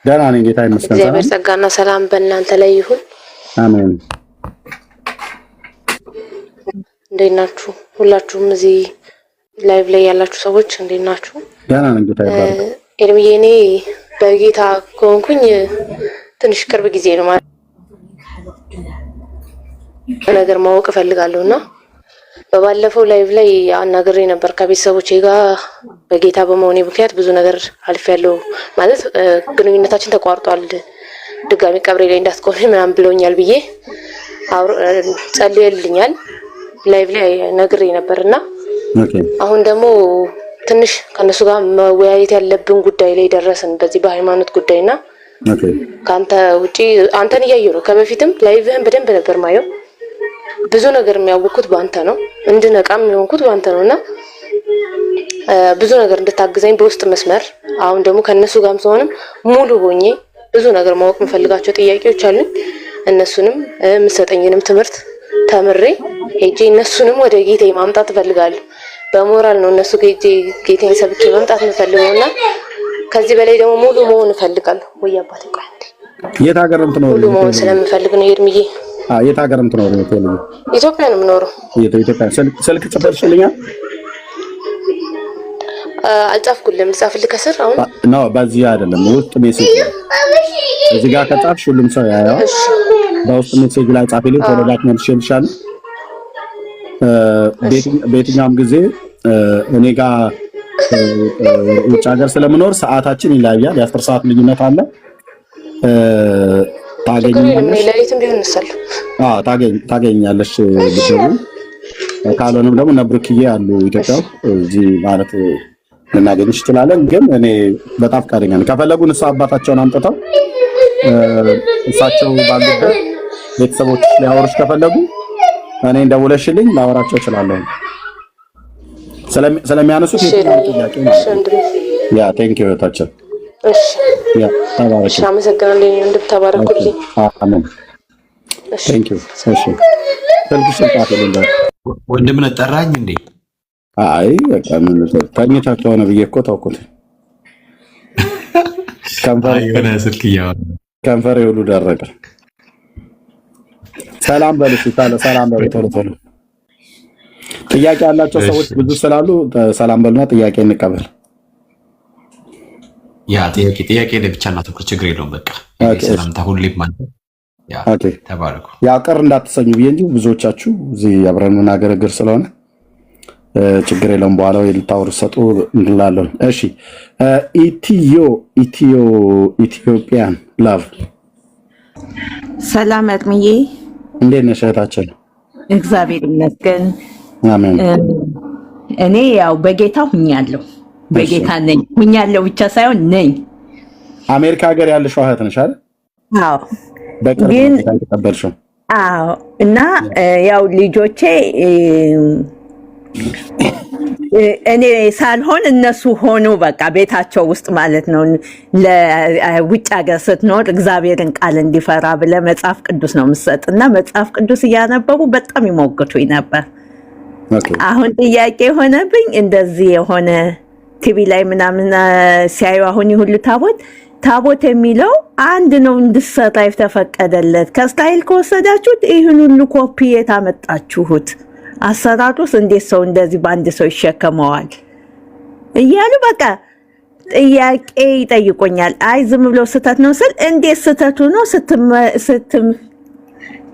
ደህና ነኝ ጌታ ይመስገን። እግዚአብሔር ጸጋና ሰላም በእናንተ ላይ ይሁን። አሜን። እንዴት ናችሁ? ሁላችሁም እዚህ ላይቭ ላይ ያላችሁ ሰዎች እንዴት ናችሁ? ደህና ነኝ ጌታ ይባርክ። ኤርሚዬ እኔ በጌታ ከሆንኩኝ ትንሽ ቅርብ ጊዜ ነው ማለት ነገር ማወቅ እፈልጋለሁና በባለፈው ላይቭ ላይ አናግሬ ነበር ከቤተሰቦቼ ጋር በጌታ በመሆኔ ምክንያት ብዙ ነገር አልፌያለሁ። ማለት ግንኙነታችን ተቋርጧል፣ ድጋሚ ቀብሬ ላይ እንዳትቆሚ ምናምን ብለውኛል ብዬ ጸልየልኛል ላይቭ ላይ ነግሬ ነበርና አሁን ደግሞ ትንሽ ከነሱ ጋር መወያየት ያለብን ጉዳይ ላይ ደረስን፣ በዚህ በሃይማኖት ጉዳይና ካንተ ውጪ አንተን እያየሁ ነው። ከበፊትም ላይቭህን በደንብ ነበር ማየው። ብዙ ነገር የሚያውቁት ባንተ ነው፣ እንድነቃም የሚሆንኩት ባንተ ነውና ብዙ ነገር እንድታግዘኝ በውስጥ መስመር አሁን ደግሞ ከነሱ ጋርም ሰሆንም ሙሉ ሆኜ ብዙ ነገር ማወቅ የምፈልጋቸው ጥያቄዎች አሉኝ። እነሱንም የምትሰጠኝንም ትምህርት ተምሬ ሄጄ እነሱንም ወደ ጌቴ ማምጣት እፈልጋለሁ። በሞራል ነው እነሱ ጌቴን ሰብኬ ማምጣት የምፈልገውና ከዚህ በላይ ደግሞ ሙሉ መሆን እፈልጋለሁ። ወይ አባቴ ቆይ የት ሀገር ነው የምትኖረው? ሙሉ መሆን ስለምፈልግ ነው ኤርሚዬ። የት ሀገር ነው የምትኖረው? ኢትዮጵያ ነው የምኖረው። ኢትዮጵያ። ስልክ ጽፈሽልኛል? አልጻፍኩልም። ልጻፍልህ ከስር አሁን ነው በዚህ አይደለም ውስጥ ሜሴጅ እዚህ ጋር ከጻፍሽ ሁሉም ሰው ያያው። በውስጥ ሜሴጅ ላይ ጻፊልኝ፣ ቶሎ ላክ መልሽልሻለሁ። በየትኛውም ጊዜ እኔ ጋር ውጭ ሀገር ስለምኖር ሰዓታችን ይለያያል። የ10 ሰዓት ልዩነት አለ። ታገኛለሽ ብትደውይ፣ ካልሆነም ደግሞ ነብርክዬ አሉ ኢትዮጵያ እዚህ ማለት ልናገኝሽ እንችላለን። ግን እኔ በጣም ፈቃደኛ ነኝ። ከፈለጉ ንስሐ አባታቸውን አምጥተው እሳቸው ባሉበት ቤተሰቦች ሊያወሩሽ ከፈለጉ እኔ እንደውለሽልኝ ላወራቸው እችላለሁ። ስለሚያነሱት ጥያቄ ነው። ያ ቴንክ ዩ ታቸው። እሺ ያ ተባረክ። እሺ አመሰግናለሁ። እንድትባረኩልኝ። አሜን። ቴንክ ዩ። እሺ ተልክሽ ጣፈለኝ። ወንድምነት ጠራኝ እንዴ? አይ በቃ ምን ተኝታ ከሆነ ብዬ እኮ ታውቁት። ከንፈሬ ሁሉ ደረቀ። ሰላም በልሽ ታለ ሰላም በሉ ቶሎ ቶሎ። ጥያቄ ያላቸው ሰዎች ብዙ ስላሉ ሰላም በሉና ጥያቄ እንቀበል። ያ ጥያቄ ለብቻ እና ትኩረት ችግር የለውም። በቃ ሰላምታ ሁሌም ማለት ያ ተባረኩ። ያ ቅር እንዳትሰኙ ብዬ እንጂ ብዙዎቻችሁ እዚህ አብረን እናገረግር ስለሆነ ችግር የለውም። በኋላ ወይ ልታወሩ ሰጡ እንላለን። እሺ ኢትዮጵያን ላቭ ሰላም አጥምዬ፣ እንዴት ነሽ እህታችን? እግዚአብሔር ይመስገን። አሜን። እኔ ያው በጌታ ሁኛለሁ፣ በጌታ ነኝ። ሁኛለሁ ብቻ ሳይሆን ነኝ። አሜሪካ ሀገር ያለሽ እህት ነሽ አይደል? አዎ። ግን ተቀበልሽው? አዎ። እና ያው ልጆቼ እኔ ሳልሆን እነሱ ሆኑ በቃ ቤታቸው ውስጥ ማለት ነው። ለውጭ ሀገር ስትኖር እግዚአብሔርን ቃል እንዲፈራ ብለ መጽሐፍ ቅዱስ ነው የምትሰጥና መጽሐፍ ቅዱስ እያነበቡ በጣም ይሞግቱኝ ነበር። አሁን ጥያቄ የሆነብኝ እንደዚህ የሆነ ቲቪ ላይ ምናምን ሲያዩ አሁን ይሁሉ ታቦት የሚለው አንድ ነው እንድሰራ የተፈቀደለት። ከእስራኤል ከወሰዳችሁት ይህን ሁሉ ኮፒ የታመጣችሁት አሰራሩስ እንዴት ሰው እንደዚህ በአንድ ሰው ይሸከመዋል እያሉ በቃ ጥያቄ ይጠይቁኛል። አይ ዝም ብሎ ስህተት ነው ስል እንዴት ስህተቱ ነው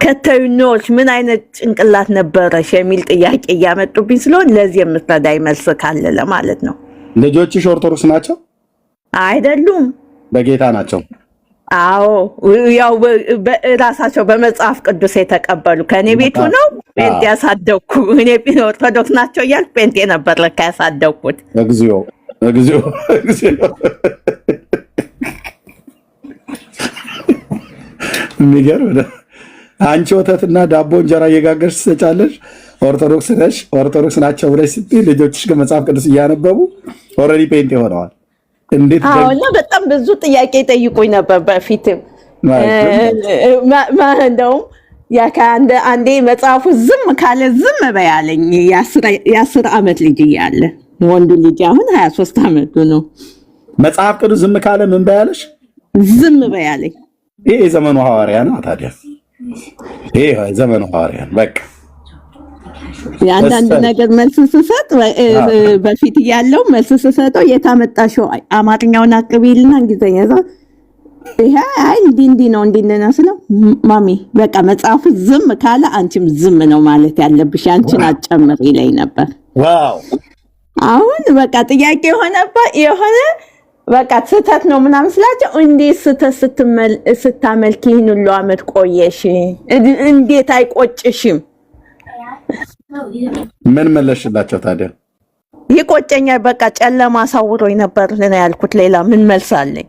ከተዩኖች ምን አይነት ጭንቅላት ነበረሽ የሚል ጥያቄ እያመጡብኝ ስለሆነ ለዚህ የምትረዳኝ መልስ ካለ ለማለት ነው። ልጆችሽ ኦርቶዶክስ ናቸው? አይደሉም፣ በጌታ ናቸው። አዎ ያው ራሳቸው በመጽሐፍ ቅዱስ የተቀበሉ ከኔ ቤቱ ነው ጴንጤ ያሳደግኩ። እኔ ኦርቶዶክስ ናቸው እያልኩ ጴንጤ ነበር ለካ ያሳደግኩት። እግዚኦ እግዚኦ እግዚኦ! የሚገርም ነው። አንቺ ወተትና ዳቦ እንጀራ እየጋገርሽ ትሰጫለሽ። ኦርቶዶክስ ነሽ፣ ኦርቶዶክስ ናቸው ብለሽ ስትይ ልጆችሽ ከመጽሐፍ ቅዱስ እያነበቡ ኦልሬዲ ፔንት ሆነዋል። እንዴት እና በጣም ብዙ ጥያቄ ጠይቁኝ ነበር በፊትም። እንደውም አንዴ መጽሐፉ ዝም ካለ ዝም በያለኝ። የ10 ዓመት ልጅ እያለ ወንዱ ልጅ አሁን 23 ዓመቱ ነው። መጽሐፍ ቅዱስ ዝም ካለ ምን በያለሽ? ዝም በያለኝ። ይሄ የዘመኑ ሐዋርያ ነው ታዲያ። ይሄ የዘመኑ ሐዋርያ በቃ አንዳንድ ነገር መልስ ስሰጥ በፊት ያለው መልስ ስሰጠው የታመጣሽው አማርኛውን አቅቢልና እንግሊዘኛ ይሄ አይ እንዲህ ነው እንዲነና ስለው ማሚ በቃ መጽሐፉ ዝም ካለ አንቺም ዝም ነው ማለት ያለብሽ አንቺን አጨምር ይለኝ ነበር። ዋው አሁን በቃ ጥያቄ የሆነ በቃ ስህተት ነው ምናምን ስላቸው እንዴት ስህተት ስታመልኪ ይህን ሁሉ ዓመት ቆየሽ እንዴት አይቆጭሽም? ምን መለስሽላቸው ታዲያ? ይቆጨኛል በቃ ጨለማ አሳውሮኝ ነበር ነው ያልኩት። ሌላ ምን መልስ አለኝ?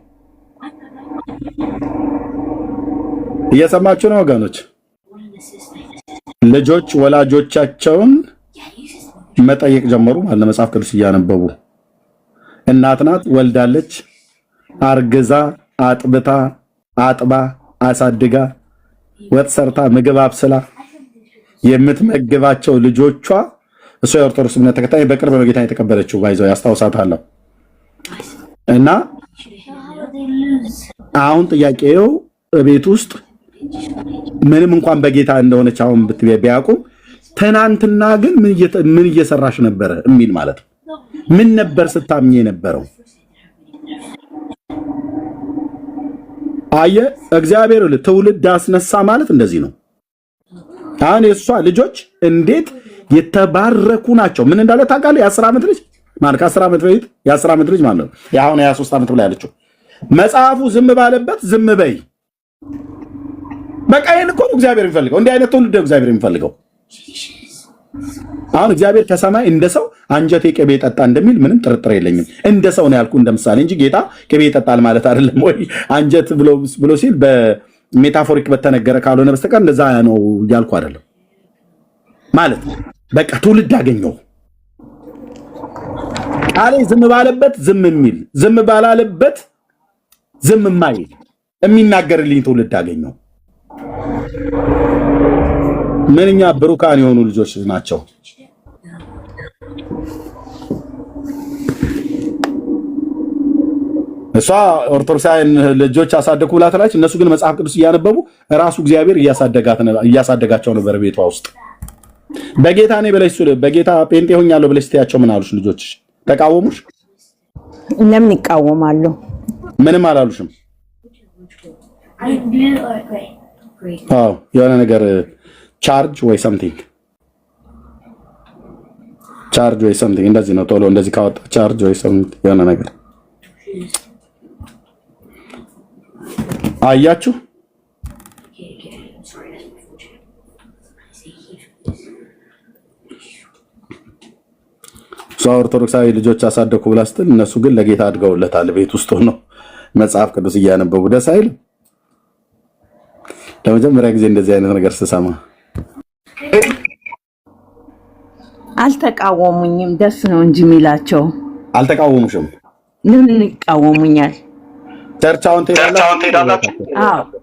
እየሰማችሁ ነው ወገኖች? ልጆች ወላጆቻቸውን መጠየቅ ጀመሩ ማለት መጽሐፍ ቅዱስ እያነበቡ። እናት ናት ወልዳለች፣ አርግዛ አጥብታ አጥባ አሳድጋ ወጥ ሰርታ ምግብ አብስላ የምትመግባቸው ልጆቿ እሷ የኦርቶዶክስ እምነት ተከታይ በቅርብ ነው ጌታ የተቀበለችው ባይዘው ያስታውሳታለሁ። እና አሁን ጥያቄው ቤት ውስጥ ምንም እንኳን በጌታ እንደሆነች አሁን ቢያውቁ ትናንትና ግን ምን እየሰራሽ ነበረ የሚል ማለት ነው። ምን ነበር ስታምኝ የነበረው? አየ እግዚአብሔር ትውልድ አስነሳ ማለት እንደዚህ ነው። አሁን የእሷ ልጆች እንዴት የተባረኩ ናቸው። ምን እንዳለ ታውቃለህ? የ10 ዓመት ልጅ ማለት ከ10 ዓመት በፊት የ10 ዓመት ልጅ ማለት ነው። አሁን የ23 ዓመት ብላ ያለችው መጽሐፉ ዝም ባለበት ዝም በይ በቃ። ይሄን እኮ እግዚአብሔር የሚፈልገው እንዲህ አይነት ትውልድ እግዚአብሔር የሚፈልገው። አሁን እግዚአብሔር ከሰማይ እንደ ሰው አንጀቴ ቅቤ ጠጣ እንደሚል ምንም ጥርጥር የለኝም። እንደ ሰው ነው ያልኩ እንደምሳሌ እንጂ ጌታ ቅቤ ይጠጣል ማለት አይደለም ወይ አንጀት ብሎ ሲል በሜታፎሪክ በተነገረ ካልሆነ በስተቀር እንደዛ ነው ያልኩ አይደለም ማለት ነው። በቃ ትውልድ አገኘው። ቃሌ ዝም ባለበት ዝም የሚል ዝም ባላለበት ዝም የማይል የሚናገርልኝ ትውልድ አገኘው። ምንኛ ብሩካን የሆኑ ልጆች ናቸው። እሷ ኦርቶዶክሳውያን ልጆች አሳደኩ ብላ ትላለች። እነሱ ግን መጽሐፍ ቅዱስ እያነበቡ ራሱ እግዚአብሔር እያሳደጋቸው ነበር ቤቷ ውስጥ። በጌታ ነኝ ብለሽ በጌታ ጴንጤ ሆኛለሁ ብለሽ ስትያቸው ምን አሉሽ? ልጆች ተቃወሙሽ? ለምን ይቃወማሉ? ምንም አላሉሽም? አዎ የሆነ ነገር ቻርጅ ወይ ሰምቲንግ እንደዚህ ነው። ቶሎ እንደዚህ ካወጣ ቻርጅ ወይ ሰምቲንግ የሆነ ነገር አያችሁ። ሰው ኦርቶዶክሳዊ ልጆች አሳደኩ ብላ ስትል እነሱ ግን ለጌታ አድገውለታል። ቤት ውስጥ ሆነው መጽሐፍ ቅዱስ እያነበቡ ደስ አይልም? ለመጀመሪያ ጊዜ እንደዚህ አይነት ነገር ስሰማ አልተቃወሙኝም። ደስ ነው እንጂ የሚላቸው። አልተቃወሙሽም? ለምን ይቃወሙኛል? ቸርቻውን ትሄዳላችሁ?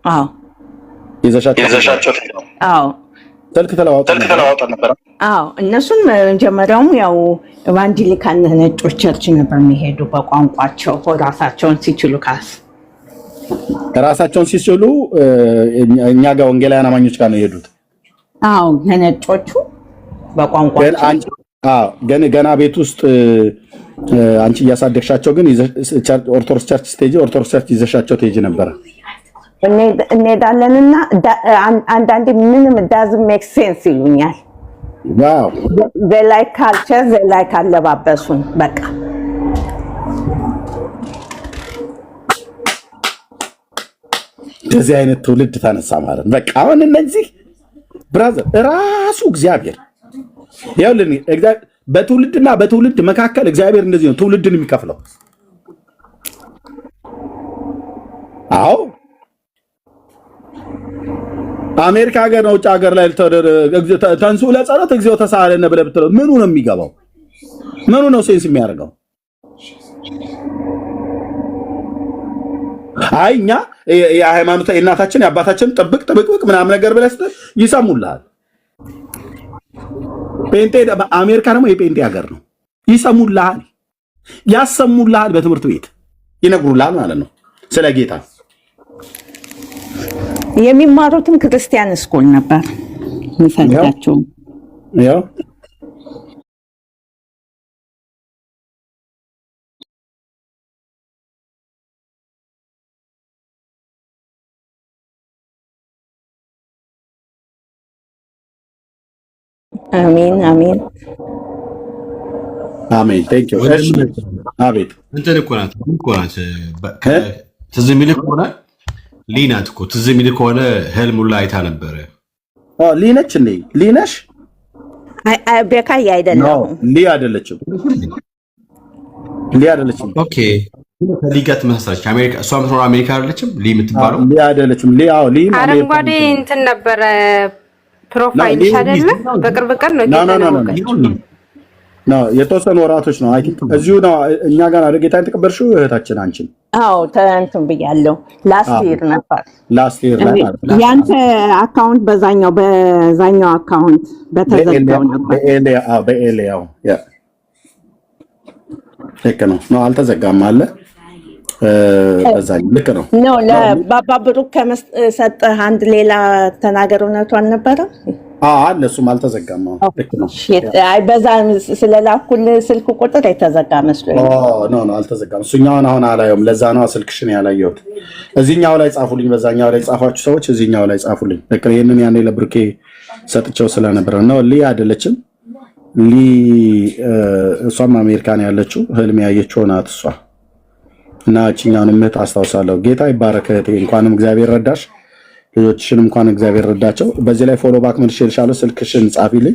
አዎ ይዘሻቸው? አዎ ስልክ ተለዋውጠ ነበር? አዎ እነሱን መጀመሪያውም ያው ኢቫንጀሊካል ነጮች ቸርች ነበር የሚሄዱ በቋንቋቸው ራሳቸውን ሲችሉ ራሳቸውን ሲችሉ እኛ ጋር ወንጌላውያን አማኞች ጋር ነው የሄዱት። አዎ ከነጮቹ በቋንቋቸው ግን ገና ቤት ውስጥ አንቺ እያሳደግሻቸው ግን ኦርቶዶክስ ቸርች ስቴጅ ኦርቶዶክስ ቸርች ይዘሻቸው ትሄጂ ነበረ? እንሄዳለንና አንዳንዴ ምንም ዳዝንት ሜክ ሴንስ ይሉኛል። ዋው they like culture, they like አለባበሱን በቃ እንደዚህ አይነት ትውልድ ተነሳ ማለት ነው። በቃ አሁን እነዚህ ብራዘር ራሱ እግዚአብሔር ያውልን በትውልድና በትውልድ መካከል እግዚአብሔር እንደዚህ ነው ትውልድን የሚከፍለው። አዎ አሜሪካ ሀገር ነው ውጭ ሀገር ላይ ተንሱ ለጸሎት እግዚኦ ተሳለነ ብለህ ብትለው ምኑ ነው የሚገባው? ምኑ ነው ሴንስ የሚያደርገው? አይ እኛ የሃይማኖት የእናታችን የአባታችን ጥብቅ ምናምን ነገር ብለህ ስትል ይሰሙልሃል። ጴንጤ አሜሪካ ደግሞ የጴንጤ ሀገር ነው። ይሰሙልሃል፣ ያሰሙልሃል፣ በትምህርት ቤት ይነግሩልሃል ማለት ነው ስለ ጌታ። የሚማሩትም ክርስቲያን ስኩል ነበር የሚፈልጋቸው። ያው አሜን አሜን አሜን። ቴንክ ዩ። እሺ አቤት። እንትን እኮ ናት ትዝ የሚልህ ከሆነ ሊናት እኮ ትዝ የሚልህ ከሆነ ህልሙ ላይ አይታ ነበረ። ሊነች እንዴ? ሊነሽ? ቤካዬ አይደለም። ሊ አይደለችም። ሊ አይደለችም። ኦኬ ሊጋት መሰለች አሜሪካ። እሷ የምትኖረው አሜሪካ አይደለችም? ሊ የምትባለው ሊ አይደለችም። ሊ ሊ አረንጓዴ እንትን ነበረ ፕሮፋይል አይደለ? በቅርብ ቀን ነው የተወሰኑ ወራቶች ነው። እዚሁ ነው እኛ ጋር አድርጌ የተቀበልሽው እህታችን አንቺን። አዎ ተንትን ብያለሁ። ላስት ይር ነበር። ላስት ይር ላይ ማለት ነው። ያንተ አካውንት በዛኛው አካውንት በተዘጋው ነበር። በኤሊያው ያ ልክ ነው። አልተዘጋም አለ በዛኛው ልክ ነው። ነው ለባባ ብሩክ ከመሰጠህ አንድ ሌላ ተናገር እውነቷን ነበረ። አለ እሱም አልተዘጋም። ልክ ነው። አይ በዛ ስለላኩልህ ስልክ ቁጥር የተዘጋ መስሎኝ። ኖ አልተዘጋም። እሱኛውን አሁን አላየውም። ለዛ ነው ስልክሽን ያላየሁት። እዚህኛው ላይ ጻፉልኝ። በዛኛው ላይ ጻፋችሁ ሰዎች እዚህኛው ላይ ጻፉልኝ። ልክ ይሄንን ያኔ ለብሩኬ ሰጥቼው ስለነበረ ነው። ሊ አይደለችም። ሊ እሷም አሜሪካን ያለችው ህልም ያየችው ናት እሷ። እና እቺኛውን እህት አስታውሳለሁ። ጌታ ይባረክ እህቴ። እንኳንም እግዚአብሔር ረዳሽ። ልጆችሽን እንኳን እግዚአብሔር ረዳቸው። በዚህ ላይ ፎሎ ባክ ምን ይልሻለሁ። ስልክሽን ጻፊልኝ።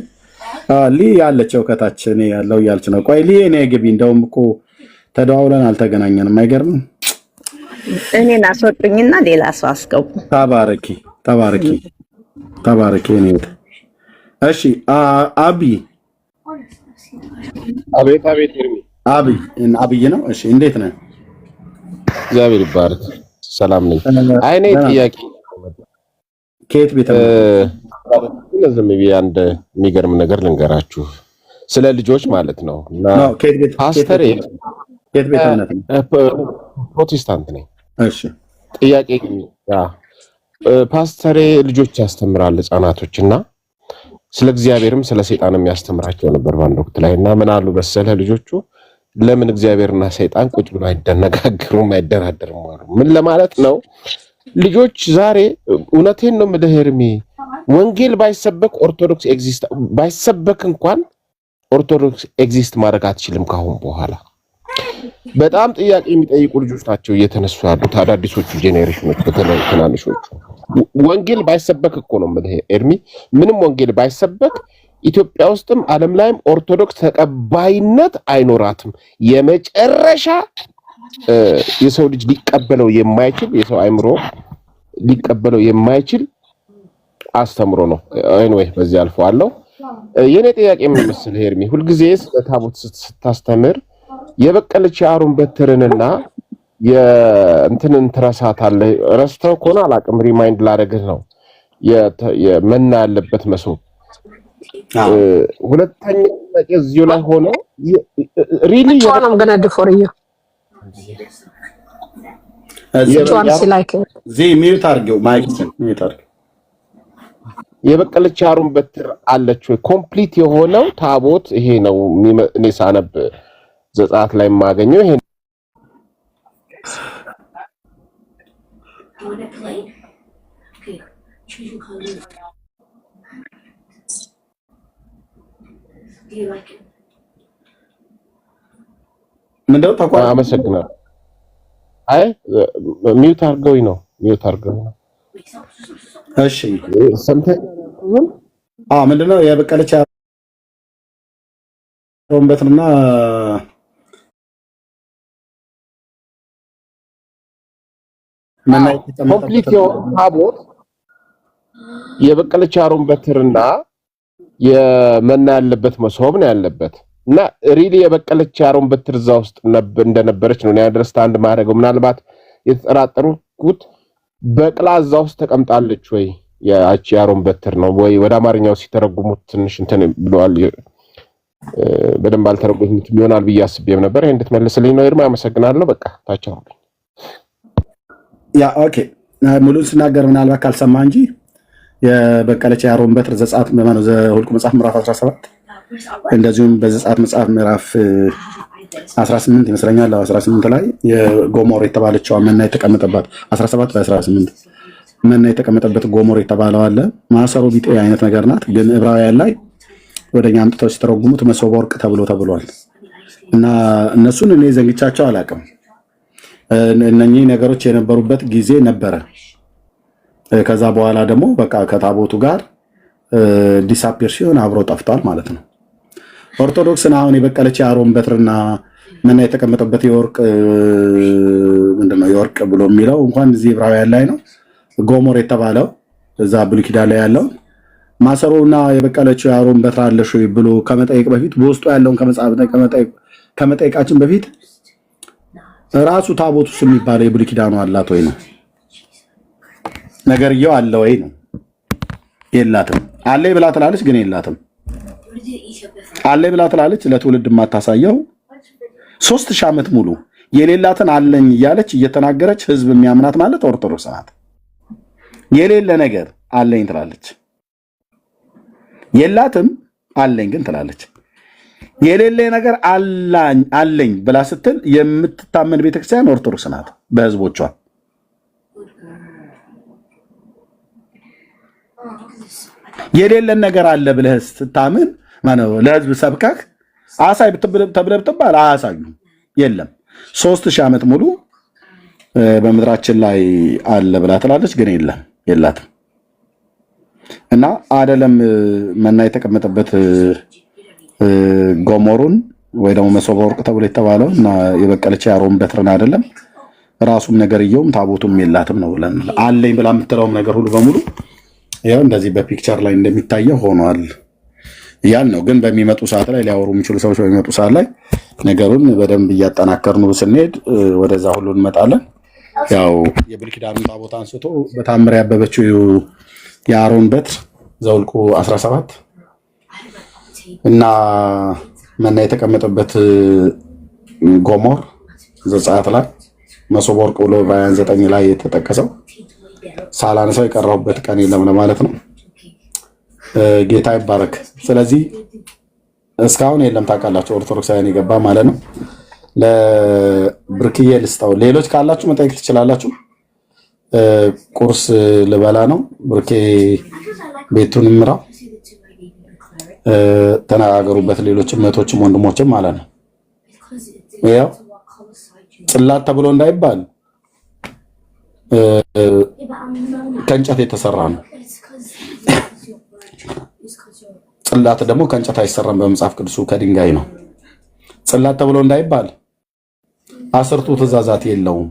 ሊ ያለችው ከታች እኔ ያለው እያለች ነው። ቆይ ሊ እኔ ግቢ። እንደውም እኮ ተደዋውለን አልተገናኘንም። አይገርምም? እኔን አስወጡኝና ሌላ ሰው አስገቡ። ተባረኪ ተባረኪ ተባረኪ። እኔ እሺ አቢ አቤት አቤት። ይርሚ አብይ ነው። እሺ እንዴት ነህ? እግዚአብሔር ይባርክ። ሰላም ነኝ። አይኔ ጥያቄ ከየት ቤት ዝም ብዬ አንድ የሚገርም ነገር ልንገራችሁ ስለ ልጆች ማለት ነው። እና ፓስተር ከየት ቤት ነው? ፕሮቴስታንት ነኝ። እሺ ጥያቄ ፓስተሬ ልጆች ያስተምራል ህፃናቶች እና ስለ እግዚአብሔርም ስለ ሰይጣንም ያስተምራቸው ነበር በአንድ ወቅት ላይ እና ምን አሉ መሰለህ ልጆቹ ለምን እግዚአብሔርና ሰይጣን ቁጭ ብሎ አይደነጋገሩም አይደራደሩም አሉ። ምን ለማለት ነው? ልጆች ዛሬ እውነቴን ነው የምልህ ኤርሚ፣ ወንጌል ባይሰበክ ኦርቶዶክስ ኤግዚስት ባይሰበክ እንኳን ኦርቶዶክስ ኤግዚስት ማድረግ አትችልም ካሁን በኋላ። በጣም ጥያቄ የሚጠይቁ ልጆች ናቸው እየተነሱ ያሉት አዳዲሶቹ ጄኔሬሽኖች፣ በተለይ ትናንሾቹ። ወንጌል ባይሰበክ እኮ ነው የምልህ ኤርሚ፣ ምንም ወንጌል ባይሰበክ ኢትዮጵያ ውስጥም ዓለም ላይም ኦርቶዶክስ ተቀባይነት አይኖራትም። የመጨረሻ የሰው ልጅ ሊቀበለው የማይችል የሰው አእምሮ ሊቀበለው የማይችል አስተምሮ ነው። ኤኒዌይ በዚህ አልፈዋለሁ። የኔ ጥያቄ ምን መሰለህ ኤርሚ፣ ሁልጊዜ ስለ ታቦት ስታስተምር የበቀለች የአሮን በትርንና የእንትንን ትረሳታለህ። ረስተው ከሆነ አላውቅም፣ ሪማይንድ ላደርግህ ነው። የመና ያለበት መሶብ ሁለተኛ ጥያቄ እዚሁ ላይ ሆኖ ሪሊ I'm gonna do for you. ሚዩት አድርገው ማይክን ሚዩት አድርገው። የበቀለች አሮን በትር አለች ወይ? ኮምፕሊት የሆነው ታቦት ይሄ ነው። እኔ ሳነብ ዘጸአት ላይ የማገኘው ይሄ ምንድነው? ተቋም አመሰግናለሁ። አይ ሚዩት አድርገው ነው ሚዩት አድርገው ነው። እሺ ሰምተህ ምንድነው? የበቀለች አሮን በትርና ኮምፕሊት የሆነው ታቦት የበቀለች አሮን በትርና የመና ያለበት መሶብ ነው ያለበት። እና ሪሊ የበቀለች አሮን በትር እዛ ውስጥ እንደነበረች ነው አንደርስታንድ ማድረገው። ምናልባት የተጠራጠሩት በቅላ እዛ ውስጥ ተቀምጣለች ወይ ያቺ አሮን በትር ነው ወይ? ወደ አማርኛው ሲተረጉሙት ትንሽ እንትን ብለዋል። በደንብ አልተረጉሙትም ይሆናል ብዬ አስቤም ነበር። ይሄን እንድትመልስልኝ ነው ኤርሚ። አመሰግናለሁ። በቃ ታቻው ያ ኦኬ። ሙሉን ስናገር ምናልባት ካልሰማ እንጂ የበቀለች የአሮን በትር ዘጸአት ዘኍልቍ መጽሐፍ ምዕራፍ 17 እንደዚሁም በዘጸአት መጽሐፍ ምዕራፍ 18 ይመስለኛል 18 ላይ የጎሞር የተባለችው መና የተቀመጠባት 17 በ18 መና የተቀመጠበት ጎሞር የተባለው አለ። ማሰሮ ቢጤ አይነት ነገር ናት። ግን ዕብራውያን ላይ ወደኛ አምጥተው ሲተረጉሙት መሶበ ወርቅ ተብሏል። እና እነሱን እኔ ዘንግቻቸው አላውቅም። እነኚህ ነገሮች የነበሩበት ጊዜ ነበረ። ከዛ በኋላ ደግሞ በቃ ከታቦቱ ጋር ዲሳፒር ሲሆን አብሮ ጠፍቷል ማለት ነው። ኦርቶዶክስን አሁን የበቀለች የአሮን በትርና መና የተቀመጠበት የወርቅ ምንድነው የወርቅ ብሎ የሚለው እንኳን እዚህ ዕብራውያን ላይ ነው። ጎሞር የተባለው እዛ ብሉይ ኪዳን ላይ ያለው ማሰሮና የበቀለችው የአሮን በትር አለሽ ወይ ብሎ ከመጠየቅ በፊት በውስጡ ያለውን ከመጠየቃችን በፊት ራሱ ታቦቱስ የሚባለው የብሉይ ኪዳኑ አላት ወይ ነው ነገርየው አለ ወይ ነው። የላትም። አለኝ ብላ ትላለች ግን የላትም። አለኝ ብላ ትላለች ለትውልድ የማታሳየው 3000 ዓመት ሙሉ የሌላትን አለኝ እያለች እየተናገረች ህዝብ የሚያምናት ማለት ኦርቶዶክስ ናት። የሌለ ነገር አለኝ ትላለች። የላትም አለኝ ግን ትላለች። የሌለ ነገር አለኝ ብላ ስትል የምትታመን ቤተክርስቲያን ኦርቶዶክስ ናት በህዝቦቿ። የሌለን ነገር አለ ብለህ ስታምን ማነው ለህዝብ ሰብከህ አሳይ ተብለህ ብትባል አያሳዩም። የለም 3000 ዓመት ሙሉ በምድራችን ላይ አለ ብላ ትላለች ግን የላትም። እና አይደለም መና የተቀመጠበት ጎሞሩን ወይ ደግሞ መሶበ ወርቅ ተብሎ የተባለው እና የበቀለች የአሮን በትርን አይደለም ራሱም ነገርየውም ታቦቱም የላትም ነው ብለን አለኝ ብላ የምትለውም ነገር ሁሉ በሙሉ ያው እንደዚህ በፒክቸር ላይ እንደሚታየው ሆኗል እያል ነው። ግን በሚመጡ ሰዓት ላይ ሊያወሩ የሚችሉ ሰዎች በሚመጡ ሰዓት ላይ ነገሩን በደንብ እያጠናከርን ስንሄድ ወደዛ ሁሉ እንመጣለን። ያው የብሉይ ኪዳኑን ታቦት አንስቶ በታምር ያበበችው የአሮን በትር ዘኍልቍ 17 እና መና የተቀመጠበት ጎሞር ዘጸአት ላይ መሶበ ወርቅ ብሎ ዕብራውያን 9 ላይ የተጠቀሰው ሳላነሳው የቀረሁበት ቀን የለም ለማለት ነው። ጌታ ይባረክ። ስለዚህ እስካሁን የለም ታውቃላችሁ፣ ኦርቶዶክሳውያን የገባ ማለት ነው። ለብርክዬ ልስጠው። ሌሎች ካላችሁ መጠየቅ ትችላላችሁ። ቁርስ ልበላ ነው። ብርኬ ቤቱን ምራው፣ ተነጋገሩበት። ሌሎችም እህቶችም ወንድሞችም ማለት ነው። ያው ጽላት ተብሎ እንዳይባል ከእንጨት የተሰራ ነው። ጽላት ደግሞ ከእንጨት አይሰራም። በመጽሐፍ ቅዱሱ ከድንጋይ ነው። ጽላት ተብሎ እንዳይባል 10ቱ ትእዛዛት የለውም።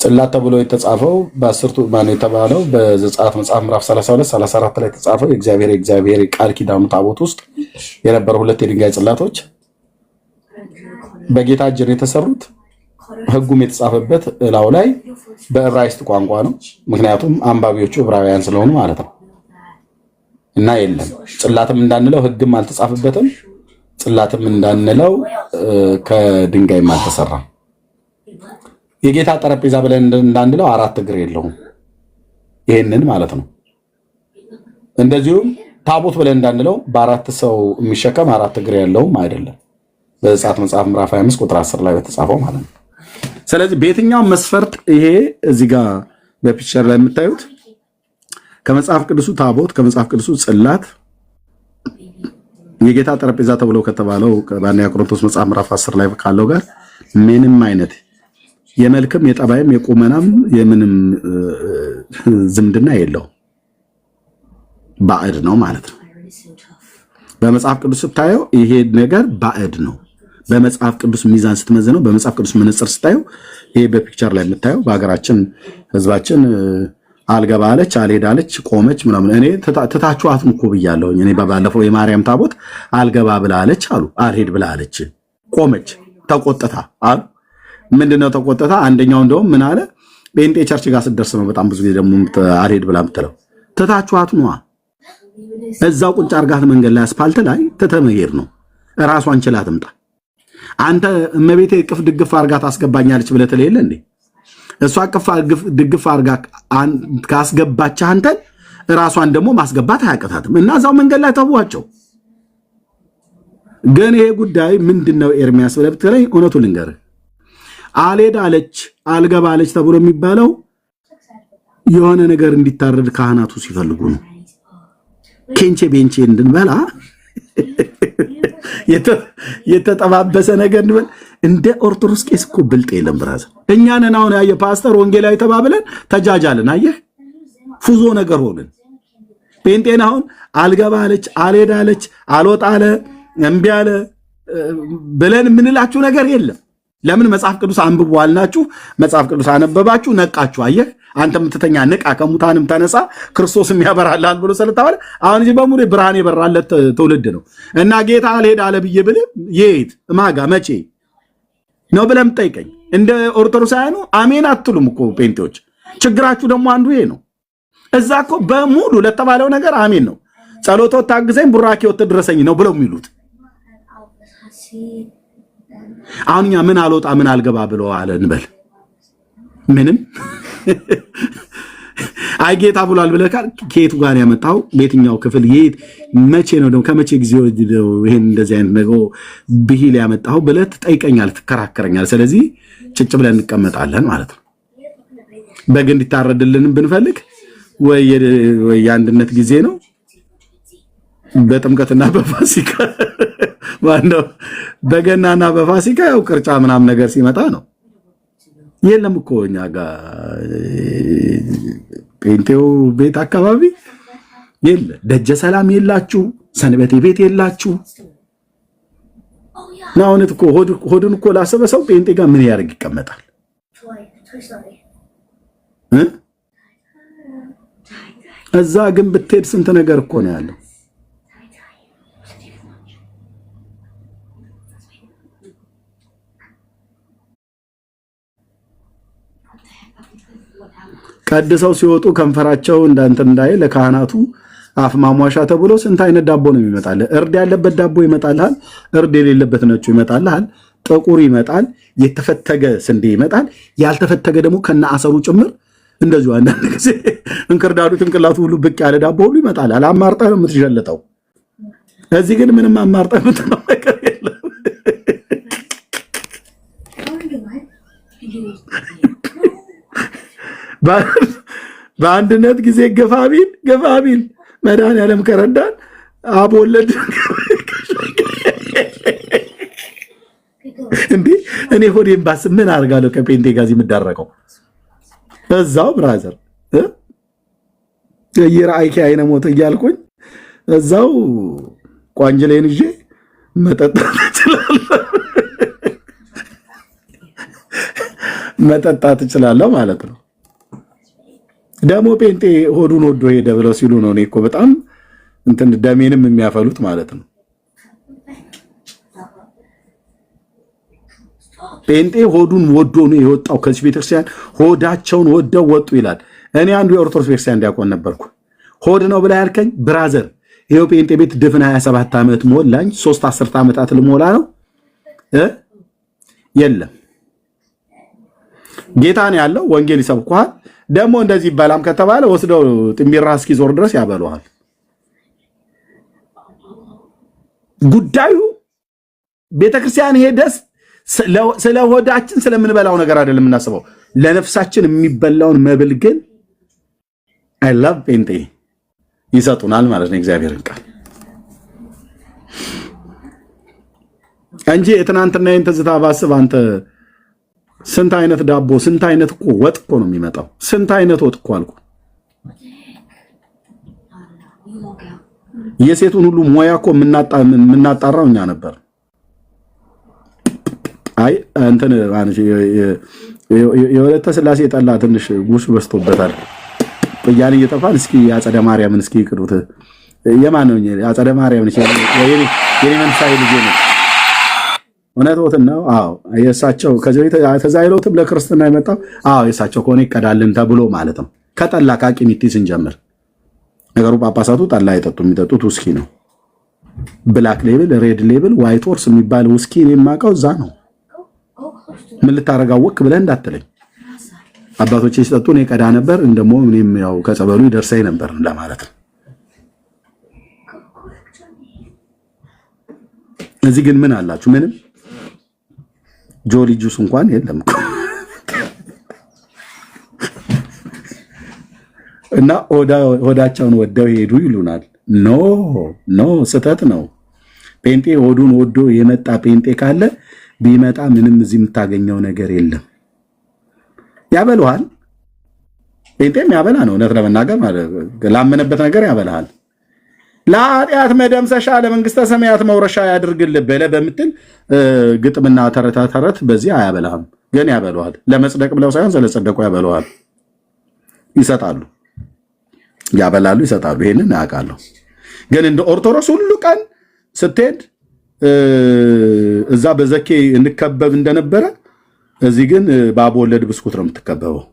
ጽላት ተብሎ የተጻፈው በ10ቱ ማን የተባለው በዘጸአት መጽሐፍ ምዕራፍ 32 34 ላይ የተጻፈው የእግዚአብሔር ቃል ኪዳኑ ታቦት ውስጥ የነበሩ 2 የድንጋይ ጽላቶች በጌታ እጅ የተሰሩት ሕጉም የተጻፈበት እላው ላይ በዕብራይስጥ ቋንቋ ነው። ምክንያቱም አንባቢዎቹ ዕብራውያን ስለሆኑ ማለት ነው። እና የለም ጽላትም እንዳንለው ሕግም አልተጻፈበትም። ጽላትም እንዳንለው ከድንጋይም አልተሰራም። የጌታ ጠረጴዛ ብለን እንዳንለው 4 እግር የለውም። ይሄንን ማለት ነው። እንደዚሁም ታቦት ብለን እንዳንለው በ4 ሰው የሚሸከም 4 እግር ያለውም አይደለም። በዘጸአት መጽሐፍ ምዕራፍ 25 ቁጥር 10 ላይ በተጻፈው ማለት ነው። ስለዚህ በየትኛው መስፈርት ይሄ እዚህ ጋር በፒክቸር ላይ የምታዩት ከመጽሐፍ ቅዱሱ ታቦት ከመጽሐፍ ቅዱሱ ጽላት የጌታ ጠረጴዛ ተብሎ ከተባለው በአንደኛ ቆሮንቶስ መጽሐፍ ምዕራፍ 10 ላይ ካለው ጋር ምንም አይነት የመልክም የጠባይም የቁመናም የምንም ዝምድና የለው፣ ባዕድ ነው ማለት ነው። በመጽሐፍ ቅዱስ ስታየው ይሄ ነገር ባዕድ ነው። በመጽሐፍ ቅዱስ ሚዛን ስትመዝነው፣ በመጽሐፍ ቅዱስ መነጽር ስታየው ይሄ በፒክቸር ላይ የምታየው በሀገራችን ህዝባችን አልገባ አለች፣ አልሄድ አለች፣ ቆመች ምናምን። እኔ ትታችሁ አትንኩ ብያለሁኝ። እኔ ባለፈው የማርያም ታቦት አልገባ ብላ አለች አሉ፣ አልሄድ ብላ አለች፣ ቆመች፣ ተቆጥታ አሉ። ምንድነው ተቆጥታ? አንደኛው እንደውም ምን አለ፣ ጴንጤ ቸርች ጋር ስትደርስ ነው በጣም ብዙ ጊዜ ደግሞ አልሄድ ብላ የምትለው። ትታችሁ አትኗ፣ እዛው ቁጭ አርጋት መንገድ ላይ አስፓልት ላይ ትተመሄድ ነው። ራሷን ችላ ትምጣ። አንተ እመቤቴ ቅፍ ድግፍ አርጋት አስገባኛለች ብለህ ትለየለ እንዴ? እሷ አቅፋ ድግፍ አርጋ ካስገባች አንተን ራሷን ደግሞ ማስገባት አያቀታትም እና እዛው መንገድ ላይ ተዋቸው። ግን ይሄ ጉዳይ ምንድነው ኤርሚያስ ብለህ ብትለኝ እውነቱን ልንገርህ አልሄድ አለች አልገባ አለች ተብሎ የሚባለው የሆነ ነገር እንዲታረድ ካህናቱ ሲፈልጉ ነው። ኬንቼ ቤንቼ እንድንበላ የተጠባበሰ ነገር እንበል። እንደ ኦርቶዶክስ ቄስ እኮ ብልጥ የለም ብራዘር። እኛ ነን አሁን ያየ ፓስተር ወንጌላዊ ተባብለን ተጃጃልን። አየህ ፉዞ ነገር ሆነን። ጴንጤን አሁን አልገባ አለች አልሄድ አለች አልወጣ አለ እምቢ አለ ብለን የምንላችሁ ነገር የለም። ለምን መጽሐፍ ቅዱስ አንብቡ አልናችሁ? መጽሐፍ ቅዱስ አነበባችሁ፣ ነቃችሁ። አየህ አንተ የምትተኛ ንቃ፣ ከሙታንም ተነሳ ክርስቶስም ያበራልሃል ብሎ ስለተባለ አሁን እዚህ በሙሉ ብርሃን የበራለት ትውልድ ነው እና ጌታ አልሄድ አለ ብዬ ብል የት ማጋ መቼ ነው ብለህ የምትጠይቀኝ? እንደ ኦርቶዶክሳውያኑ አሜን አትሉም እኮ ጴንጤዎች። ችግራችሁ ደግሞ አንዱ ይሄ ነው። እዛ እኮ በሙሉ ለተባለው ነገር አሜን ነው። ጸሎቶ ታግዘኝ ቡራኬ ወጥ ድረሰኝ ነው ብለው የሚሉት። አሁን እኛ ምን አልወጣ ምን አልገባ ብለው አለ እንበል ምንም አይ ጌታ ብሏል ብለህ ከየቱ ጋር ያመጣው በየትኛው ክፍል የት መቼ ነው ደግሞ ከመቼ ጊዜ ወዲህ ይሄን እንደዚህ አይነት ነገር ብሂል ያመጣው ብለህ ትጠይቀኛለህ፣ ትከራከረኛለህ። ስለዚህ ጭጭ ብለን እንቀመጣለን ማለት ነው። በግ እንዲታረድልን ብንፈልግ ወይ የአንድነት ጊዜ ነው በጥምቀትና በፋሲካ ዋናው በገናና በፋሲካ ያው ቅርጫ ምናምን ነገር ሲመጣ ነው። የለም እኮ እኛ ጋር ጴንጤው ቤት አካባቢ የለ ደጀ ሰላም የላችሁ፣ ሰንበቴ ቤት የላችሁ። ናውነት እኮ ሆድን እኮ ላሰበ ሰው ጴንጤ ጋር ምን ያደርግ ይቀመጣል? እዛ ግን ብትሄድ ስንት ነገር እኮ ነው ያለው። ቀድሰው ሲወጡ ከንፈራቸው እንዳንተ እንዳይ ለካህናቱ አፍ ማሟሻ ተብሎ ስንት አይነት ዳቦ ነው የሚመጣል? እርድ ያለበት ዳቦ ይመጣልሃል፣ እርድ የሌለበት ነጩ ይመጣልሃል፣ ጥቁር ይመጣል፣ የተፈተገ ስንዴ ይመጣል፣ ያልተፈተገ ደግሞ ከነ አሰሩ ጭምር እንደዚሁ። አንዳንድ ጊዜ እንክርዳዱ ጭንቅላቱ ሁሉ ብቅ ያለ ዳቦ ሁሉ ይመጣል። አማርጠህ ነው የምትሸለጠው። እዚህ ግን ምንም አማርጠህ የምትለው ነገር የለም። በአንድነት ጊዜ ገፋቢል መድኃኒዓለም ከረዳን አቦለድ እንዴ እኔ ሆዴን ባስ ምን አድርጋለሁ? ከጴንጤ ጋር የምዳረቀው እዛው ብራዘር የራይኪ አይነ ሞት እያልኩኝ እዛው ቋንጅሌን ይዤ መጠጣት እችላለሁ ማለት ነው። ደግሞ ጴንጤ ሆዱን ወዶ ሄደ ብለው ሲሉ ነው እኔ እኮ በጣም እንትን ደሜንም የሚያፈሉት ማለት ነው። ጴንጤ ሆዱን ወዶ ነው የወጣው ከዚህ ቤተክርስቲያን። ሆዳቸውን ወደው ወጡ ይላል። እኔ አንዱ የኦርቶዶክስ ቤተክርስቲያን ዲያቆን ነበርኩ። ሆድ ነው ብላ ያልከኝ ብራዘር፣ ይሄው ጴንጤ ቤት ድፍን 27 ዓመት ሞላኝ። 3 10 ዓመታት ልሞላ ነው። የለም ጌታ ነው ያለው። ወንጌል ይሰብኳል። ደግሞ እንደዚህ በላም ከተባለ ወስደው ጥምቢራ እስኪዞር ድረስ ያበሉሃል። ጉዳዩ ቤተክርስቲያን ሄደስ ስለ ሆዳችን ስለምንበላው ነገር አይደለም የምናስበው፣ ለነፍሳችን የሚበላውን መብል ግን አይ ላቭ ጴንጤ ይሰጡናል ማለት ነው። እግዚአብሔርን ቃል እንጂ የትናንትና ትዝታ ባስብ አንተ ስንት አይነት ዳቦ ስንት አይነት እኮ ወጥ እኮ ነው የሚመጣው። ስንት አይነት ወጥ እኮ አልኩ። የሴቱን ሁሉ ሞያ እኮ የምናጣራው እኛ ነበር። አይ እንትን የወለተ ስላሴ ጠላ ትንሽ ጉሽ በስቶበታል። ጥያኔ እየጠፋን እስኪ አጸደ ማርያምን እስኪ ቅዱት የማን ነው? አጸደ ማርያምን የኔ መንሳይ ልጅ ነው። እውነት ነው። አዎ የሳቸው ከዛ ይሎትም ለክርስትና የመጣው አዎ የሳቸው ከሆነ ይቀዳልን ተብሎ ማለት ነው። ከጠላ ካቂሚቲ ስንጀምር ነገሩ ጳጳሳቱ ጠላ አይጠጡ፣ የሚጠጡት ውስኪ ነው። ብላክ ሌብል፣ ሬድ ሌብል፣ ዋይት ሆርስ የሚባል ውስኪ የማውቀው እዛ ነው። ምን ልታረጋው ወክ ብለህ እንዳትለኝ። አባቶቼ ሲጠጡ እኔ ቀዳ ነበር እንደሞ እኔም ያው ከጸበሉ ይደርሰኝ ነበር ለማለት ነው። እዚህ ግን ምን አላችሁ? ምንም ጆሊ ጁስ እንኳን የለም እኮ እና ሆዳቸውን ወደው ሄዱ ይሉናል። ኖ ስህተት ነው። ጴንጤ ሆዱን ወዶ የመጣ ጴንጤ ካለ ቢመጣ ምንም እዚህ የምታገኘው ነገር የለም። ያበሉሃል። ጴንጤም ያበላ ነው። እውነት ለመናገር ላመነበት ነገር ያበላሃል። ለኃጢአት መደምሰሻ ለመንግስተ ሰማያት መውረሻ ያድርግልህ ብለህ በምትል ግጥምና ተረት በዚህ አያበላህም። ግን ያበሉሃል። ለመጽደቅ ብለው ሳይሆን ስለጸደቁ ያበሉሃል። ይሰጣሉ፣ ያበላሉ፣ ይሰጣሉ። ይሄንን አያውቃለሁ። ግን እንደ ኦርቶዶክስ ሁሉ ቀን ስትሄድ እዛ በዘኬ እንከበብ እንደነበረ እዚህ ግን በአብ ወለድ ብስኩት ነው የምትከበበው።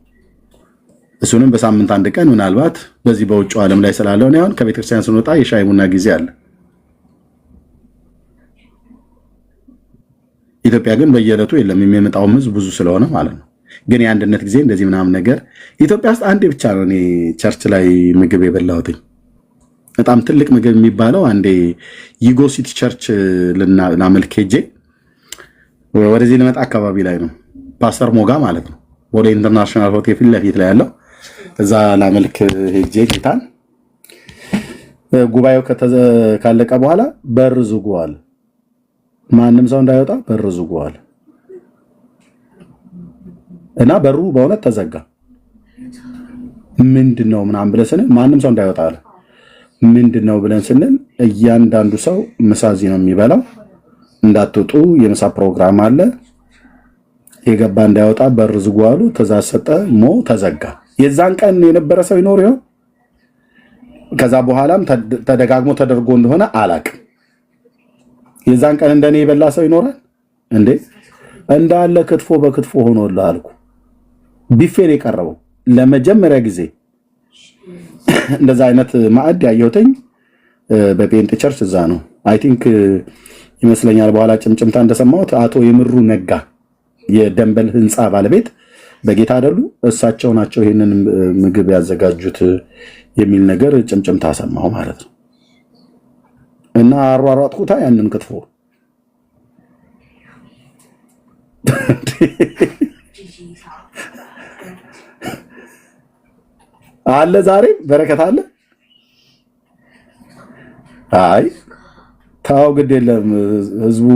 እሱንም በሳምንት አንድ ቀን ምናልባት በዚህ በውጭው ዓለም ላይ ስላለው ነው። አሁን ከቤተክርስቲያን ስንወጣ የሻይ ቡና ጊዜ አለ። ኢትዮጵያ ግን በየዕለቱ የለም። የሚመጣውም ህዝብ ብዙ ስለሆነ ማለት ነው። ግን የአንድነት ጊዜ እንደዚህ ምናምን ነገር ኢትዮጵያ ውስጥ አንዴ ብቻ ነው እኔ ቸርች ላይ ምግብ የበላሁትኝ። በጣም ትልቅ ምግብ የሚባለው አንዴ ይጎ ሲቲ ቸርች ላመልክ ሄጄ ወደዚህ ልመጣ አካባቢ ላይ ነው። ፓስተር ሞጋ ማለት ነው ወደ ኢንተርናሽናል ሆቴል ፊት ለፊት ላይ ያለው እዛ ላመልክ ሄጄ ጌታን ጉባኤው ካለቀ በኋላ በር ዝጉዋል። ማንም ሰው እንዳይወጣ በር ዝጉዋል እና በሩ በእውነት ተዘጋ። ምንድነው ምናምን ብለን ስንል ማንም ሰው እንዳይወጣ አለ። ምንድነው ብለን ስንል እያንዳንዱ ሰው ምሳ እዚህ ነው የሚበላው፣ እንዳትወጡ የምሳ ፕሮግራም አለ፣ የገባ እንዳይወጣ በር ዝጉ አሉ። ትእዛዝ ሰጠ። ተዘጋ። የዛን ቀን የነበረ ሰው ይኖር ይሆን? ከዛ በኋላም ተደጋግሞ ተደርጎ እንደሆነ አላቅም። የዛን ቀን እንደኔ የበላ ሰው ይኖራል እንዴ? እንዳለ ክትፎ በክትፎ ሆኖልህ አልኩ። ቢፌን የቀረበው ለመጀመሪያ ጊዜ እንደዛ አይነት ማዕድ ያየሁትኝ በጴንጤ ቸርች እዛ ነው። አይ ቲንክ ይመስለኛል። በኋላ ጭምጭምታ እንደሰማሁት አቶ የምሩ ነጋ የደንበል ህንፃ ባለቤት በጌታ አይደሉ? እሳቸው ናቸው ይሄንን ምግብ ያዘጋጁት የሚል ነገር ጭምጭምታ ሰማሁ ማለት ነው። እና አሯሯጥኩታ ያንን ክትፎ አለ። ዛሬ በረከት አለ። አይ ታው ግድ የለም ህዝቡ